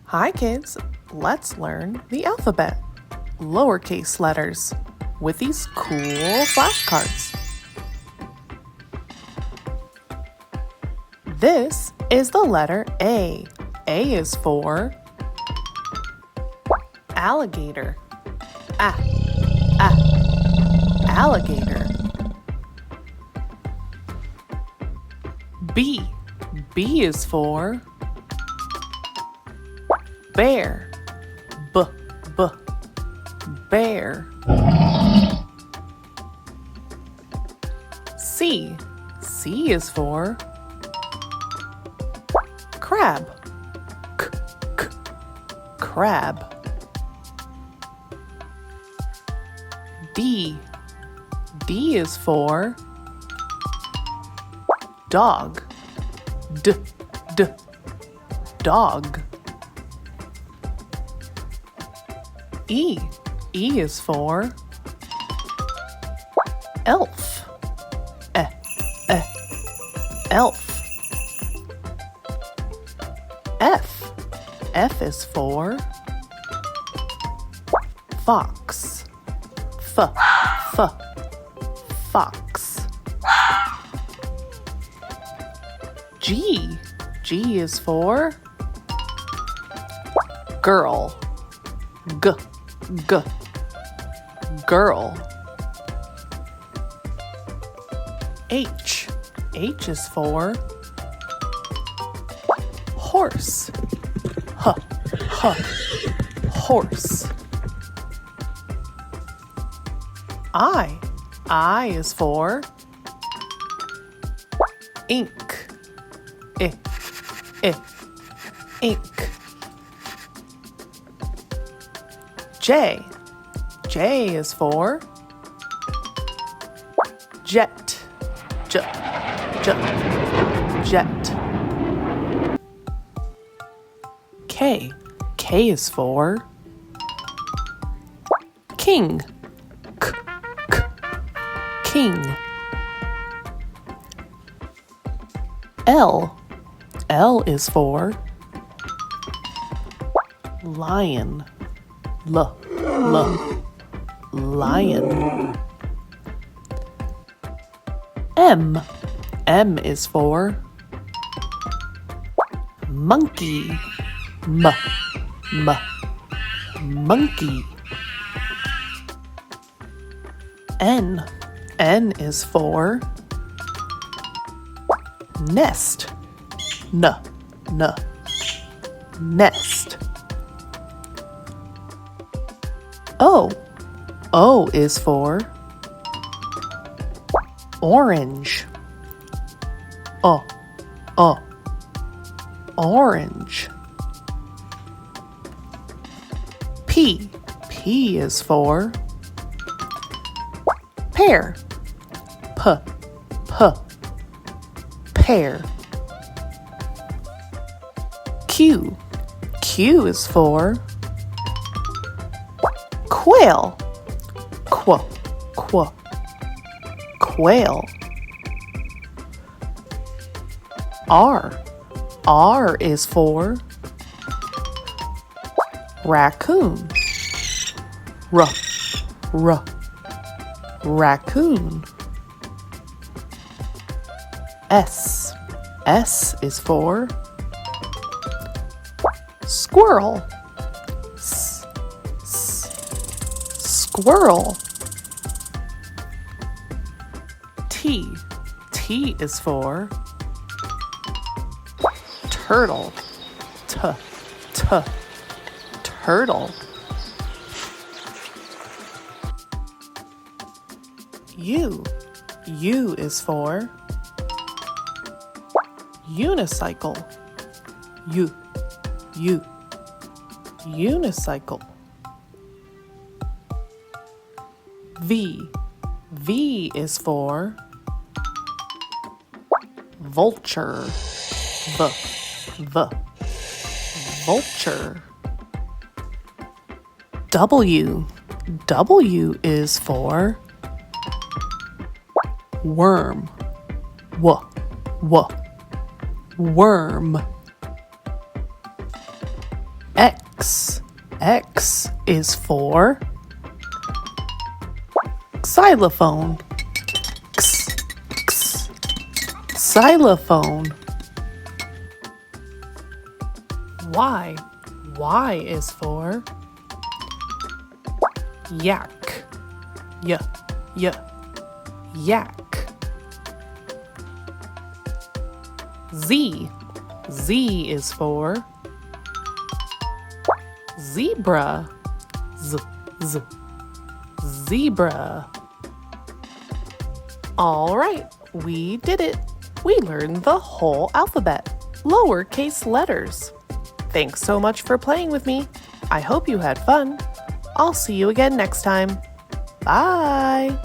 Hi kids, let's learn the alphabet, lowercase letters, with these cool flashcards. This is the letter A. A is for alligator. Alligator. B. B is for bear. Bear. C. C is for crab. Crab. D. D is for dog. Dog. E. E is for elf. Elf. F. F is for fox. Fox. G. G is for girl. Girl. H. H is for horse. Horse. I. I is for ink. Ink. J. J is for jet. Jet. K. K is for king. King. L. L is for lion. Lion. M. M is for monkey. Monkey. N. N is for nest. Nest. O. O is for orange. Orange. P. P is for pear. Pear. Q. Q is for quail. Quail. R. R is for raccoon. Raccoon. S. S is for squirrel. Squirrel. T. T is for turtle. Turtle. U. U is for unicycle. Unicycle. V. V is for vulture. Vulture. W. W is for worm. Worm. X. X is for xylophone. X, x, xylophone. Y. Y is for yak. Y, yak. Z. Z is for zebra. Z, zebra. All right, we did it. We learned the whole alphabet, lowercase letters. Thanks so much for playing with me. I hope you had fun. I'll see you again next time. Bye.